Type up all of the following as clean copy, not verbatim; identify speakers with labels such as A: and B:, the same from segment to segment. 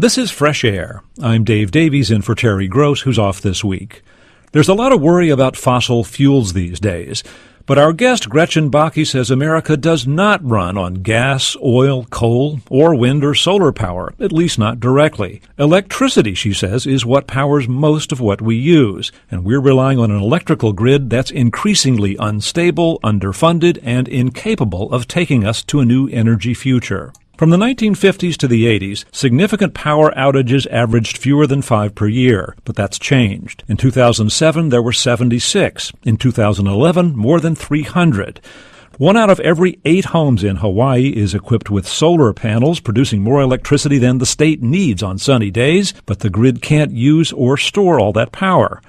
A: This is Fresh Air. I'm Dave Davies in for Terry Gross, who's off this week. There's a lot of worry about fossil fuels these days, but our guest Gretchen Bakke says America does not run on gas, oil, coal, or wind or solar power, at least not directly. Electricity, she says, is what powers most of what we use, and we're relying on an electrical grid that's increasingly unstable, underfunded, and incapable of taking us to a new energy future. From the 1950s to the 80s, significant power outages averaged fewer than 5 per year, but that's changed. In 2007, there were 76. In 2011, more than 300. 1 out of every 8 homes in Hawaii is equipped with solar panels, producing more electricity than the state needs on sunny days, but the grid can't use or store all that power.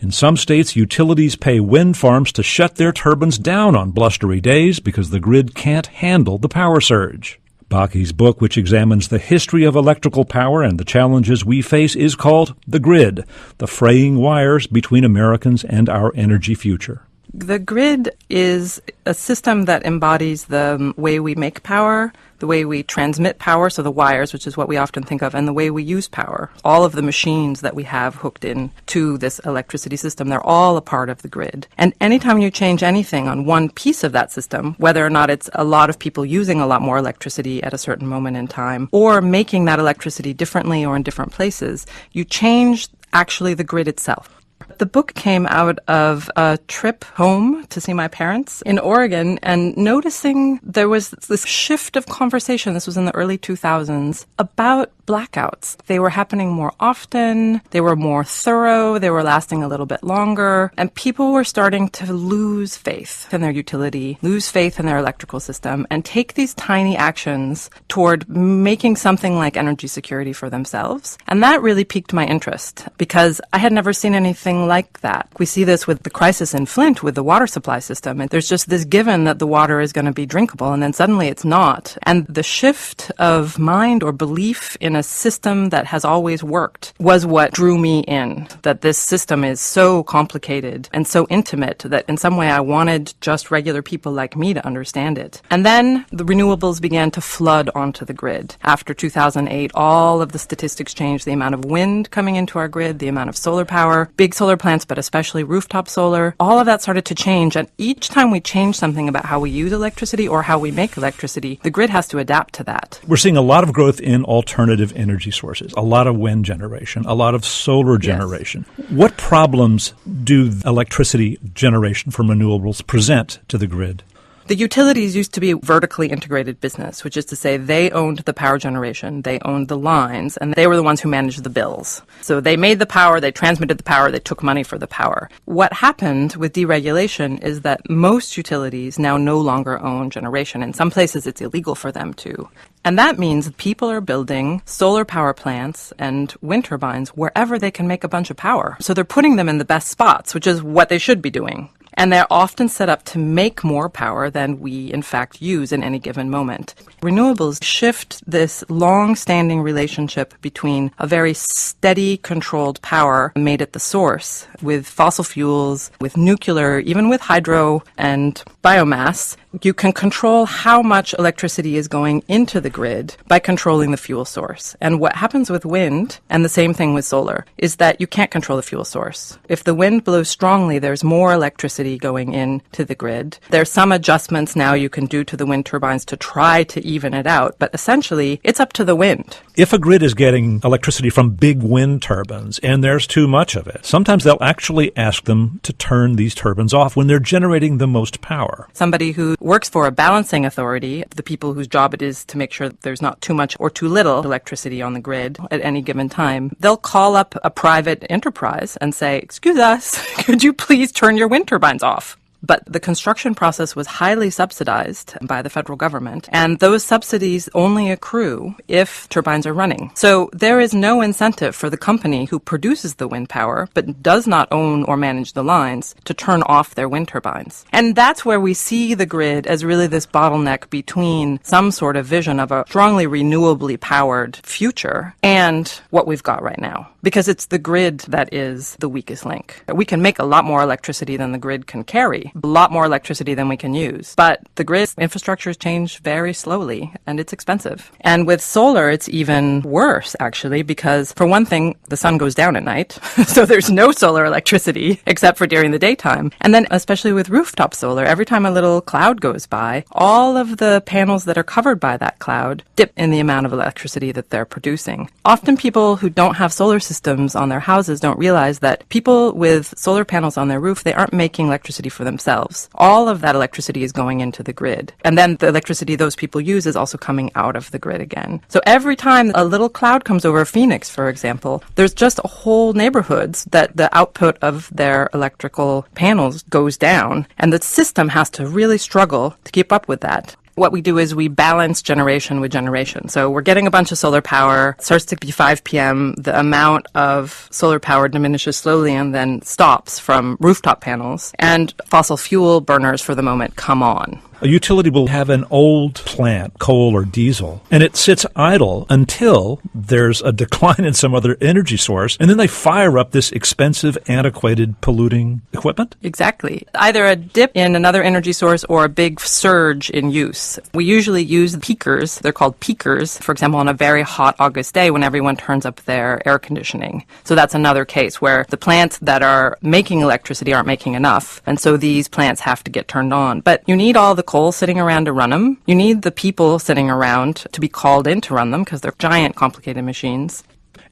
A: In some states, utilities pay wind farms to shut their turbines down on blustery days because the grid can't handle the power surge. Bakke's book, which examines the history of electrical power and the challenges we face, is called The Grid, the fraying wires between Americans and our energy future.
B: The grid is a system that embodies the way we make power, the way we transmit power, so the wires, which is what we often think of, and the way we use power. All of the machines that we have hooked in to this electricity system, they're all a part of the grid. And anytime you change anything on one piece of that system, whether or not it's a lot of people using a lot more electricity at a certain moment in time, or making that electricity differently or in different places, you change actually the grid itself. The book came out of a trip home to see my parents in Oregon and noticing there was this shift of conversation, this was in the early 2000s, about blackouts. They were happening more often, they were more thorough, they were lasting a little bit longer, and people were starting to lose faith in their utility, lose faith in their electrical system, and take these tiny actions toward making something like energy security for themselves. And that really piqued my interest because I had never seen anything like that. We see this with the crisis in Flint with the water supply system. And there's just this given that the water is going to be drinkable, and then suddenly it's not. And the shift of mind or belief in a system that has always worked was what drew me in, that this system is so complicated and so intimate that in some way I wanted just regular people like me to understand it. And then the renewables began to flood onto the grid. After 2008, all of the statistics changed, the amount of wind coming into our grid, the amount of solar power, big solar plants, but especially rooftop solar. All of that started to change, and each time we change something about how we use electricity or how we make electricity, the grid has to adapt to that.
A: We're seeing a lot of growth in alternative energy sources, a lot of wind generation, a lot of solar generation. Yes. What problems do electricity generation from renewables present to the grid?
B: The utilities used to be a vertically integrated business, which is to say they owned the power generation, they owned the lines, and they were the ones who managed the bills. So they made the power, they transmitted the power, they took money for the power. What happened with deregulation is that most utilities now no longer own generation. In some places, it's illegal for them to. And that means people are building solar power plants and wind turbines wherever they can make a bunch of power. So they're putting them in the best spots, which is what they should be doing. And they're often set up to make more power than we, in fact, use in any given moment. Renewables shift this long-standing relationship between a very steady, controlled power made at the source with fossil fuels, with nuclear, even with hydro and biomass. You can control how much electricity is going into the grid by controlling the fuel source. And what happens with wind, and the same thing with solar, is that you can't control the fuel source. If the wind blows strongly, there's more electricity going into the grid. There's some adjustments now you can do to the wind turbines to try to even it out, but essentially it's up to the wind.
A: If a grid is getting electricity from big wind turbines and there's too much of it, sometimes they'll actually ask them to turn these turbines off when they're generating the most power.
B: Somebody who works for a balancing authority, the people whose job it is to make sure that there's not too much or too little electricity on the grid at any given time, they'll call up a private enterprise and say, "Excuse us, could you please turn your wind turbines off?" But the construction process was highly subsidized by the federal government, and those subsidies only accrue if turbines are running. So there is no incentive for the company who produces the wind power, but does not own or manage the lines, to turn off their wind turbines. And that's where we see the grid as really this bottleneck between some sort of vision of a strongly renewably powered future and what we've got right now. Because it's the grid that is the weakest link. We can make a lot more electricity than the grid can carry, a lot more electricity than we can use. But the grid infrastructures change very slowly, and it's expensive. And with solar, it's even worse, actually, because for one thing, the sun goes down at night, so there's no solar electricity except for during the daytime. And then, especially with rooftop solar, every time a little cloud goes by, all of the panels that are covered by that cloud dip in the amount of electricity that they're producing. Often people who don't have solar systems on their houses don't realize that people with solar panels on their roof, they aren't making electricity for themselves. All of that electricity is going into the grid. And then the electricity those people use is also coming out of the grid again. So every time a little cloud comes over Phoenix, for example, there's just whole neighborhoods that the output of their electrical panels goes down, and the system has to really struggle to keep up with that. What we do is we balance generation with generation. So we're getting a bunch of solar power, it starts to be 5 p.m., the amount of solar power diminishes slowly and then stops from rooftop panels, and fossil fuel burners for the moment come on.
A: A utility will have an old plant, coal or diesel, and it sits idle until there's a decline in some other energy source, and then they fire up this expensive, antiquated, polluting equipment?
B: Exactly. Either a dip in another energy source or a big surge in use. We usually use peakers. They're called peakers, for example, on a very hot August day when everyone turns up their air conditioning. So that's another case where the plants that are making electricity aren't making enough, and so these plants have to get turned on. But you need all the coal sitting around to run them. You need the people sitting around to be called in to run them because they're giant, complicated machines.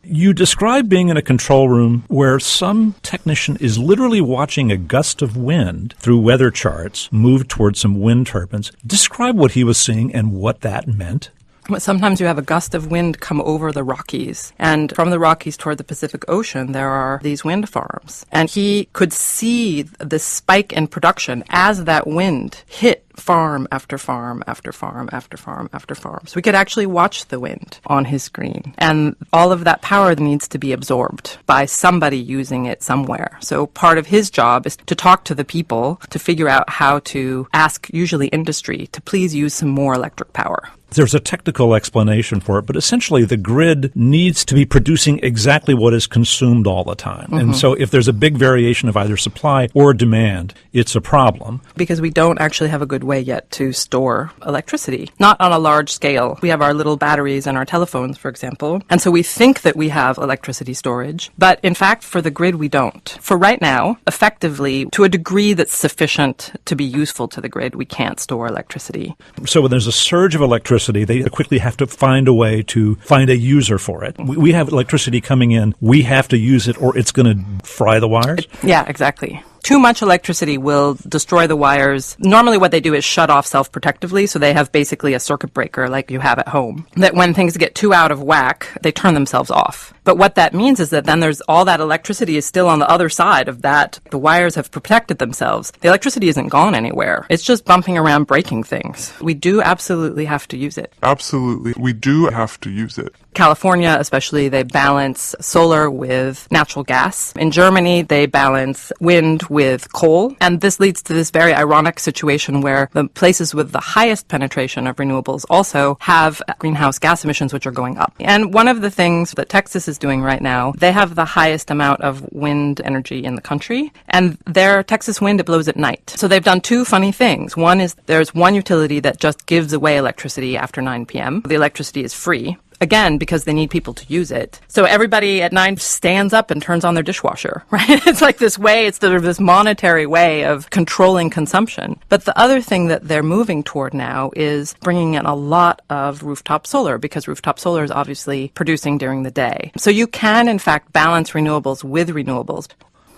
A: You describe being in a control room where some technician is literally watching a gust of wind through weather charts move towards some wind turbines. Describe what he was seeing and what that meant.
B: Sometimes you have a gust of wind come over the Rockies, and from the Rockies toward the Pacific Ocean, there are these wind farms. And he could see the spike in production as that wind hit farm after farm after farm after farm after farm. So we could actually watch the wind on his screen. And all of that power needs to be absorbed by somebody using it somewhere. So part of his job is to talk to the people to figure out how to ask, usually industry, to please use some more electric power.
A: There's a technical explanation for it, but essentially the grid needs to be producing exactly what is consumed all the time. Mm-hmm. And so if there's a big variation of either supply or demand, it's a problem.
B: Because we don't actually have a good way yet to store electricity. Not on a large scale. We have our little batteries in our telephones, for example. And so we think that we have electricity storage. But in fact, for the grid, we don't. For right now, effectively, to a degree that's sufficient to be useful to the grid, we can't store electricity.
A: So when there's a surge of electricity, they quickly have to find a way to find a user for it. We have electricity coming in. We have to use it or it's going to fry the wires?
B: Yeah, exactly. Too much electricity will destroy the wires. Normally what they do is shut off self-protectively, so they have basically a circuit breaker like you have at home. That when things get too out of whack, they turn themselves off. But what that means is that then there's all that electricity is still on the other side of that. The wires have protected themselves. The electricity isn't gone anywhere. It's just bumping around breaking things. We do absolutely have to use it.
C: Absolutely. We do have to use it.
B: California, especially, they balance solar with natural gas. In Germany, they balance wind with coal. And this leads to this very ironic situation where the places with the highest penetration of renewables also have greenhouse gas emissions, which are going up. And one of the things that Texas is doing right now, they have the highest amount of wind energy in the country. And their Texas wind, it blows at night. So they've done two funny things. One is there's one utility that just gives away electricity after 9 p.m. The electricity is free. Again, because they need people to use it. So everybody at 9 stands up and turns on their dishwasher, right? It's like this way, it's sort of this monetary way of controlling consumption. But the other thing that they're moving toward now is bringing in a lot of rooftop solar, because rooftop solar is obviously producing during the day. So you can, in fact, balance renewables with renewables.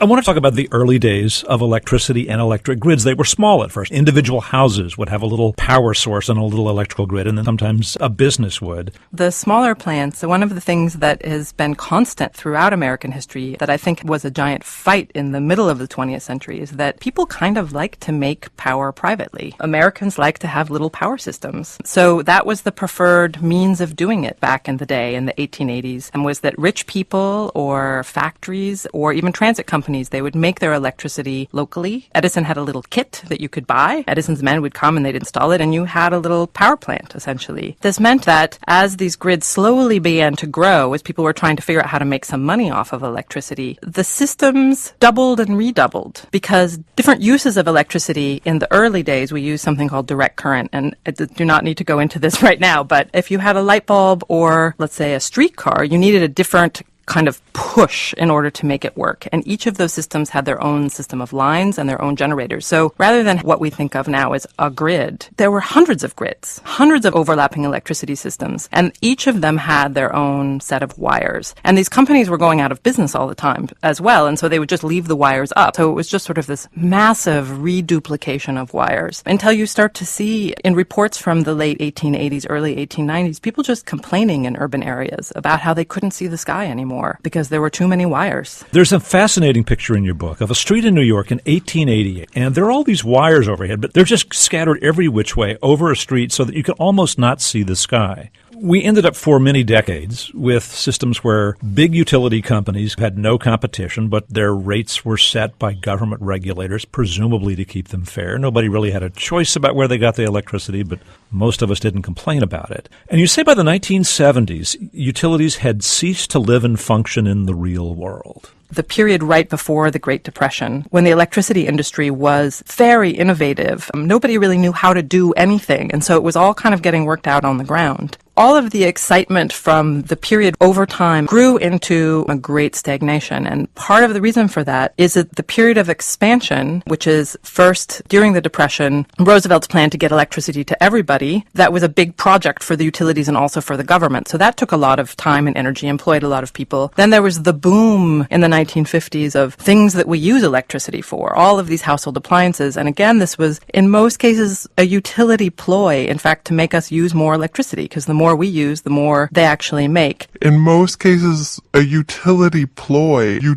A: I want to talk about the early days of electricity and electric grids. They were small at first. Individual houses would have a little power source and a little electrical grid, and then sometimes a business would.
B: The smaller plants, one of the things that has been constant throughout American history that I think was a giant fight in the middle of the 20th century is that people kind of like to make power privately. Americans like to have little power systems. So that was the preferred means of doing it back in the day in the 1880s, and was that rich people or factories or even transit companies companies, they would make their electricity locally. Edison had a little kit that you could buy. Edison's men would come and they'd install it, and you had a little power plant, essentially. This meant that as these grids slowly began to grow, as people were trying to figure out how to make some money off of electricity, the systems doubled and redoubled because different uses of electricity in the early days, we used something called direct current. And I do not need to go into this right now, but if you had a light bulb or, let's say, a streetcar, you needed a different kind of push in order to make it work. And each of those systems had their own system of lines and their own generators. So rather than what we think of now as a grid, there were hundreds of grids, hundreds of overlapping electricity systems, and each of them had their own set of wires. And these companies were going out of business all the time as well, and so they would just leave the wires up. So it was just sort of this massive reduplication of wires until you start to see in reports from the late 1880s, early 1890s, people just complaining in urban areas about how they couldn't see the sky anymore because there were too many wires.
A: There's a fascinating picture in your book of a street in New York in 1888, and there are all these wires overhead, but they're just scattered every which way over a street so that you can almost not see the sky. We ended up for many decades with systems where big utility companies had no competition, but their rates were set by government regulators, presumably to keep them fair. Nobody really had a choice about where they got the electricity, but most of us didn't complain about it. And you say by the 1970s, utilities had ceased to live and function in the real world.
B: The period right before the Great Depression, when the electricity industry was very innovative. Nobody really knew how to do anything, and so it was all kind of getting worked out on the ground. All of the excitement from the period over time grew into a great stagnation. And part of the reason for that is that the period of expansion, which is first during the Depression, Roosevelt's plan to get electricity to everybody, that was a big project for the utilities and also for the government. So that took a lot of time and energy, employed a lot of people. Then there was the boom in the 1950s of things that we use electricity for, all of these household appliances. And again, this was in most cases a utility ploy, in fact, to make us use more electricity, because the more we use, the more they actually make.
C: In most cases, a utility ploy to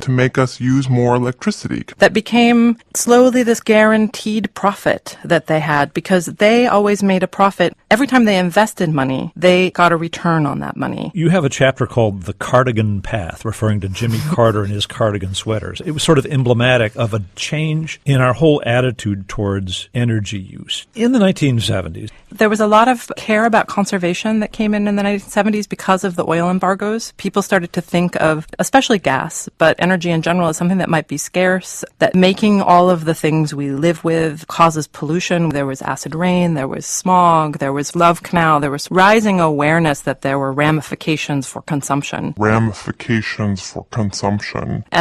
C: make us use more electricity.
B: That became slowly this guaranteed profit that they had, because they always made a profit. Every time they invested money, they got a return on that money.
A: You have a chapter called The Cardigan Path, referring to Jimmy Carter and his cardigan sweaters. It was sort of emblematic of a change in our whole attitude towards energy use. In the 1970s,
B: there was a lot of care about conservation that came in the 1970s because of the oil embargoes. People started to think of, especially gas, but energy in general, as something that might be scarce, that making all of the things we live with causes pollution. There was acid rain, there was smog, there was Love Canal, there was rising awareness that there were ramifications for consumption. And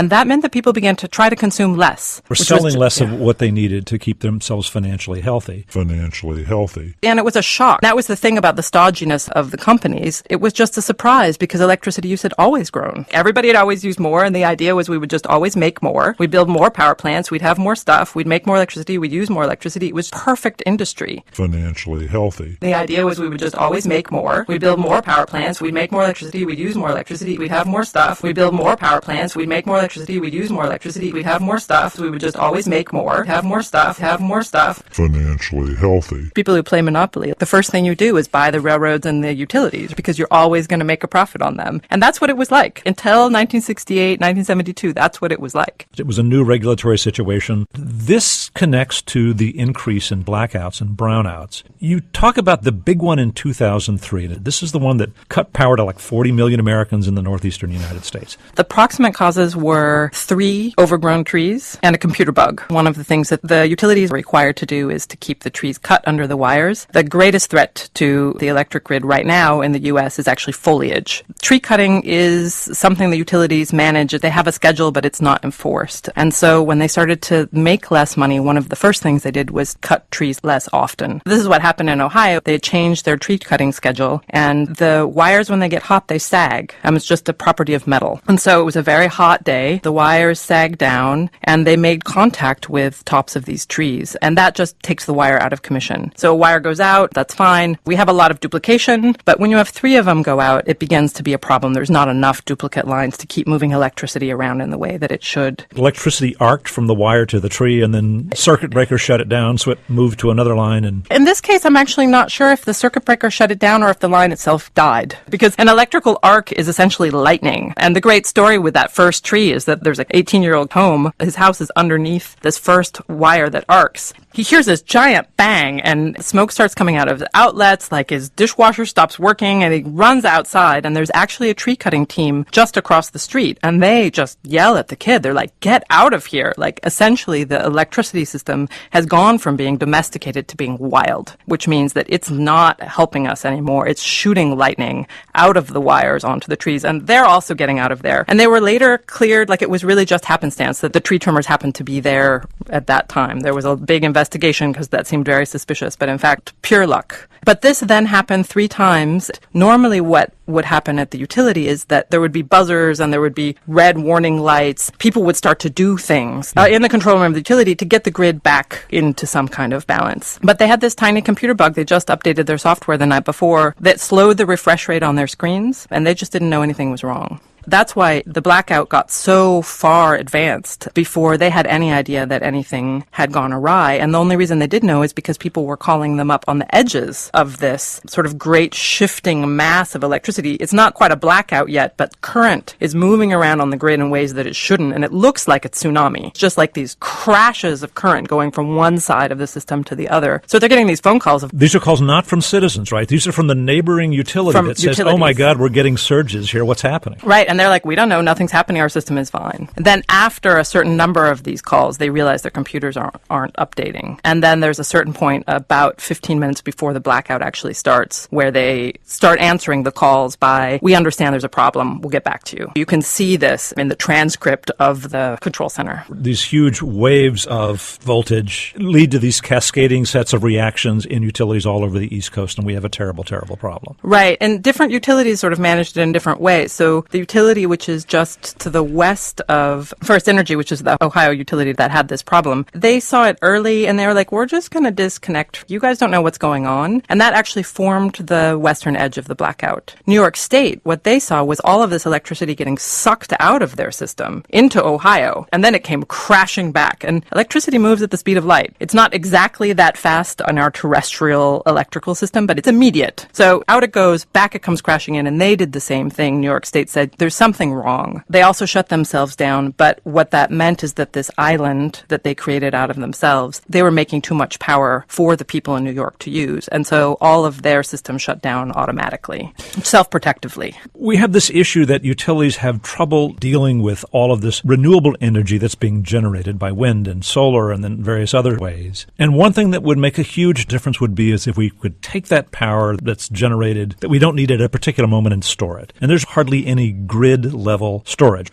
B: that meant that people began to try to consume less.
A: We're selling less of what they needed to keep themselves financially healthy.
B: And it was a shock. That was the thing about the stodginess of the companies. It was just a surprise because electricity use had always grown. Everybody had always used more, and the idea was we would just always make more. We'd build more power plants, we'd have more stuff, we'd make more electricity, we'd use more electricity. It was perfect industry.
A: Financially healthy.
B: The idea was we would just always make more. We'd build more power plants, we'd make more electricity, we'd use more electricity, we'd have more stuff. We'd build more power plants, we'd make more electricity, we'd use more electricity, we'd have more stuff. We would just always make more, have more stuff, have more stuff.
A: Financially healthy.
B: People who play Monopoly, the first thing you do is buy the railroads and the utilities because you're always going to make a profit on them. And that's what it was like. Until 1968, 1972, that's what it was like.
A: It was a new regulatory situation. This connects to the increase in blackouts and brownouts. You talk about the big one in 2003. This is the one that cut power to like 40 million Americans in the northeastern United States.
B: The proximate causes were 3 overgrown trees and a computer bug. One of the things that the utilities are required to do is to keep the trees cut under the wires. The greatest threat to the electric grid right now in the U.S. is actually foliage. Tree cutting is something the utilities manage. They have a schedule, but it's not enforced. And so when they started to make less money, one of the first things they did was cut trees less often. This is what happened in Ohio. They changed their tree cutting schedule, and the wires, when they get hot, they sag. It's just a property of metal. And so it was a very hot day. The wires sagged down, and they made contact with tops of these trees. And that just takes the wire out of commission. So a wire goes out, that's fine. We have a lot of duplication, but when you have 3 of them go out, it begins to be a problem. There's not enough duplicate lines to keep moving electricity around in the way that it should.
A: Electricity arced from the wire to the tree, and then circuit breaker shut it down, so it moved to another line. And
B: in this case, I'm actually not sure if the circuit breaker shut it down or if the line itself died. Because an electrical typical arc is essentially lightning. And the great story with that first tree is that there's an 18-year-old home. His house is underneath this first wire that arcs. He hears this giant bang, and smoke starts coming out of the outlets, like his dishwasher stops working, and he runs outside, and there's actually a tree cutting team just across the street, and they just yell at the kid. They're like, get out of here. Like, essentially, the electricity system has gone from being domesticated to being wild, which means that it's not helping us anymore. It's shooting lightning out of the wires onto the trees, and they're also getting out of there. And they were later cleared, like it was really just happenstance that the tree trimmers happened to be there at that time. There was a big investigation because that seemed very suspicious, but in fact, pure luck. But this then happened 3 times. Normally what would happen at the utility is that there would be buzzers and there would be red warning lights. People would start to do things in the control room of the utility to get the grid back into some kind of balance. But they had this tiny computer bug. They just updated their software the night before that slowed the refresh rate on their screens, and they just didn't know anything was wrong. That's why the blackout got so far advanced before they had any idea that anything had gone awry. And the only reason they did know is because people were calling them up on the edges of this sort of great shifting mass of electricity. It's not quite a blackout yet, but current is moving around on the grid in ways that it shouldn't. And it looks like a tsunami. It's just like these crashes of current going from one side of the system to the other. So they're getting these phone calls.
A: These are calls not from citizens, right? These are from the neighboring utility that says, oh my God, we're getting surges here. What's happening?
B: Right. And they're like, we don't know, nothing's happening, our system is fine. And then after a certain number of these calls, they realize their computers aren't updating. And then there's a certain point about 15 minutes before the blackout actually starts where they start answering the calls by, we understand there's a problem, we'll get back to you. You can see this in the transcript of the control center.
A: These huge waves of voltage lead to these cascading sets of reactions in utilities all over the East Coast, and we have a terrible, terrible problem.
B: Right. And different utilities sort of managed it in different ways. So the utility which is just to the west of First Energy, which is the Ohio utility that had this problem, they saw it early and they were like, we're just going to disconnect. You guys don't know what's going on. And that actually formed the western edge of the blackout. New York State, what they saw was all of this electricity getting sucked out of their system into Ohio. And then it came crashing back. And electricity moves at the speed of light. It's not exactly that fast on our terrestrial electrical system, but it's immediate. So out it goes, back it comes crashing in. And they did the same thing. New York State said, there's something wrong. They also shut themselves down, but what that meant is that this island that they created out of themselves, they were making too much power for the people in New York to use, and so all of their systems shut down automatically, self-protectively.
A: We have this issue that utilities have trouble dealing with all of this renewable energy that's being generated by wind and solar and then various other ways. And one thing that would make a huge difference would be is if we could take that power that's generated that we don't need at a particular moment and store it. And there's hardly any grid-level storage.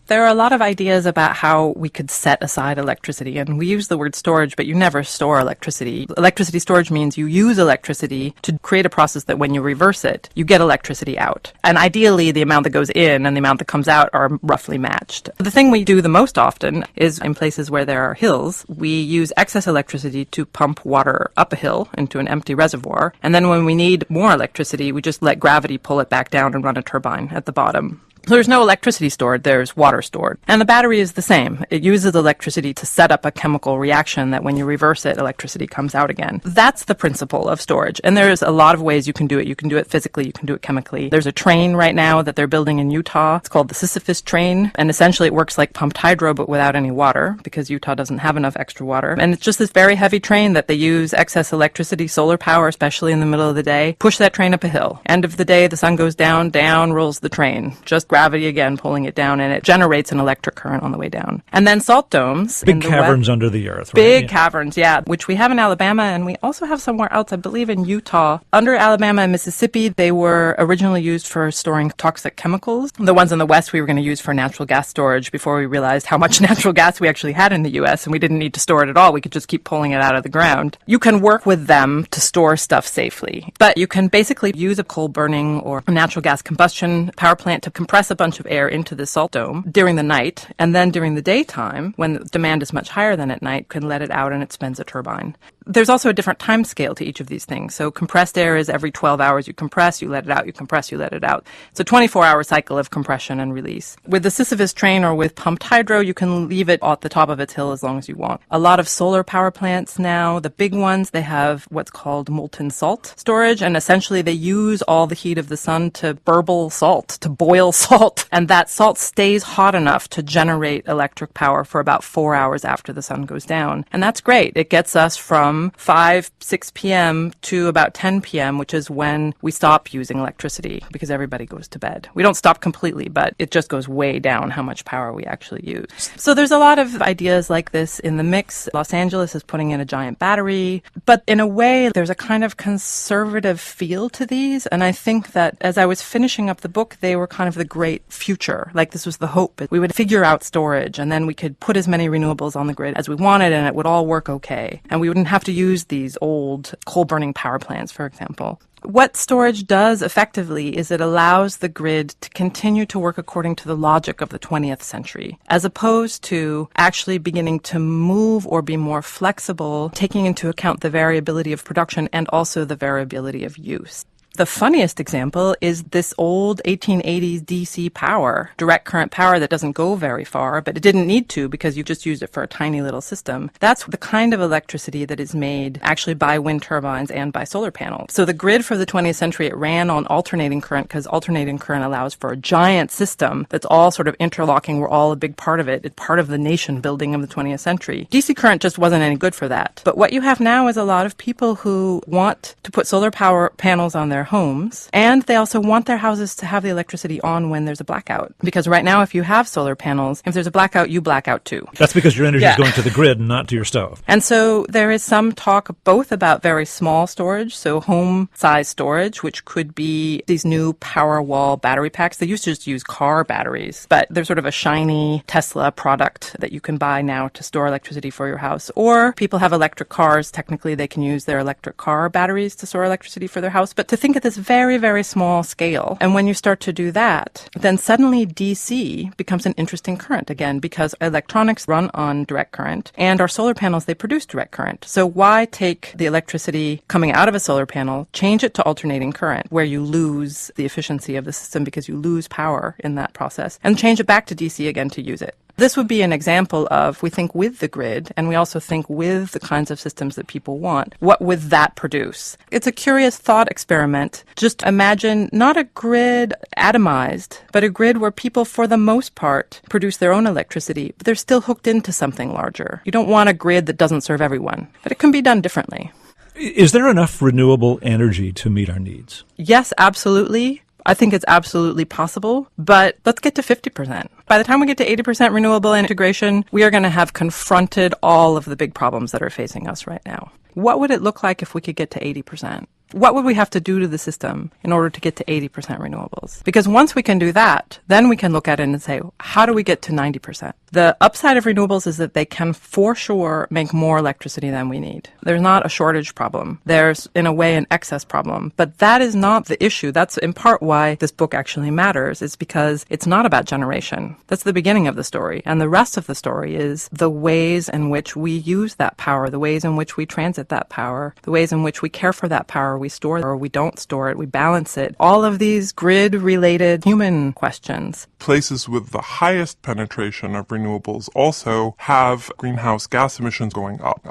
B: There are a lot of ideas about how we could set aside electricity, and we use the word storage, but you never store electricity. Electricity storage means you use electricity to create a process that when you reverse it, you get electricity out. And ideally, the amount that goes in and the amount that comes out are roughly matched. The thing we do the most often is in places where there are hills, we use excess electricity to pump water up a hill into an empty reservoir, and then when we need more electricity, we just let gravity pull it back down and run a turbine at the bottom. So there's no electricity stored, there's water stored. And the battery is the same. It uses electricity to set up a chemical reaction that when you reverse it, electricity comes out again. That's the principle of storage. And there's a lot of ways you can do it. You can do it physically, you can do it chemically. There's a train right now that they're building in Utah. It's called the Sisyphus train. And essentially it works like pumped hydro, but without any water, because Utah doesn't have enough extra water. And it's just this very heavy train that they use excess electricity, solar power, especially in the middle of the day, push that train up a hill. End of the day, the sun goes down, down rolls the train. Just gravity again pulling it down, and it generates an electric current on the way down. And then salt domes.
A: Big caverns under the earth, right?
B: Big caverns, yeah, which we have in Alabama, and we also have somewhere else, I believe in Utah. Under Alabama and Mississippi, they were originally used for storing toxic chemicals. The ones in the West we were going to use for natural gas storage before we realized how much natural gas we actually had in the U.S., and we didn't need to store it at all. We could just keep pulling it out of the ground. You can work with them to store stuff safely, but you can basically use a coal burning or a natural gas combustion power plant to compress a bunch of air into the salt dome during the night, and then during the daytime, when the demand is much higher than at night, can let it out and it spins a turbine. There's also a different time scale to each of these things. So compressed air is every 12 hours you compress, you let it out, you compress, you let it out. It's a 24-hour cycle of compression and release. With the Sisyphus train or with pumped hydro, you can leave it at the top of its hill as long as you want. A lot of solar power plants now, the big ones, they have what's called molten salt storage, and essentially they use all the heat of the sun to burble salt, to boil salt. And that salt stays hot enough to generate electric power for about 4 hours after the sun goes down. And that's great. It gets us from 5, 6 p.m. to about 10 p.m., which is when we stop using electricity because everybody goes to bed. We don't stop completely, but it just goes way down how much power we actually use. So there's a lot of ideas like this in the mix. Los Angeles is putting in a giant battery, but in a way, there's a kind of conservative feel to these. And I think that as I was finishing up the book, they were kind of the great future. Like this was the hope. We would figure out storage, and then we could put as many renewables on the grid as we wanted, and it would all work okay. And we wouldn't have to use these old coal-burning power plants, for example. What storage does effectively is it allows the grid to continue to work according to the logic of the 20th century, as opposed to actually beginning to move or be more flexible, taking into account the variability of production and also the variability of use. The funniest example is this old 1880s DC power, direct current power that doesn't go very far, but it didn't need to because you just used it for a tiny little system. That's the kind of electricity that is made actually by wind turbines and by solar panels. So the grid for the 20th century, it ran on alternating current because alternating current allows for a giant system that's all sort of interlocking. We're all a big part of it. It's part of the nation building of the 20th century. DC current just wasn't any good for that. But what you have now is a lot of people who want to put solar power panels on their homes, and they also want their houses to have the electricity on when there's a blackout. Because right now, if you have solar panels, if there's a blackout, you black out too.
A: That's because your energy is going to the grid and not to your stove.
B: And so there is some talk both about very small storage, so home-size storage, which could be these new Powerwall battery packs. They used to just use car batteries, but they're sort of a shiny Tesla product that you can buy now to store electricity for your house. Or people have electric cars. Technically, they can use their electric car batteries to store electricity for their house. But to think at this very, very small scale, and when you start to do that, then suddenly DC becomes an interesting current again, because electronics run on direct current, and our solar panels, they produce direct current. So why take the electricity coming out of a solar panel, change it to alternating current, where you lose the efficiency of the system because you lose power in that process, and change it back to DC again to use it? This would be an example of, we think with the grid, and we also think with the kinds of systems that people want. What would that produce? It's a curious thought experiment. Just imagine not a grid atomized, but a grid where people, for the most part, produce their own electricity, but they're still hooked into something larger. You don't want a grid that doesn't serve everyone, but it can be done differently.
A: Is there enough renewable energy to meet our needs?
B: Yes, absolutely. I think it's absolutely possible, but let's get to 50%. By the time we get to 80% renewable integration, we are going to have confronted all of the big problems that are facing us right now. What would it look like if we could get to 80%? What would we have to do to the system in order to get to 80% renewables? Because once we can do that, then we can look at it and say, how do we get to 90%? The upside of renewables is that they can for sure make more electricity than we need. There's not a shortage problem. There's, in a way, an excess problem. But that is not the issue. That's in part why this book actually matters, is because it's not about generation. That's the beginning of the story. And the rest of the story is the ways in which we use that power, the ways in which we transit that power, the ways in which we care for that power, we store it or we don't store it, we balance it. All of these grid-related human questions.
C: Places with the highest penetration of renewables also have greenhouse gas emissions going up.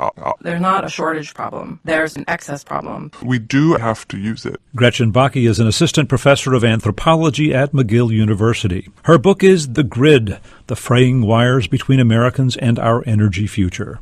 B: There's not a shortage problem. There's an excess problem.
C: We do have to use it.
A: Gretchen Bakke is an assistant professor of anthropology at McGill University. Her book is The Grid, the fraying wires between Americans and our energy future.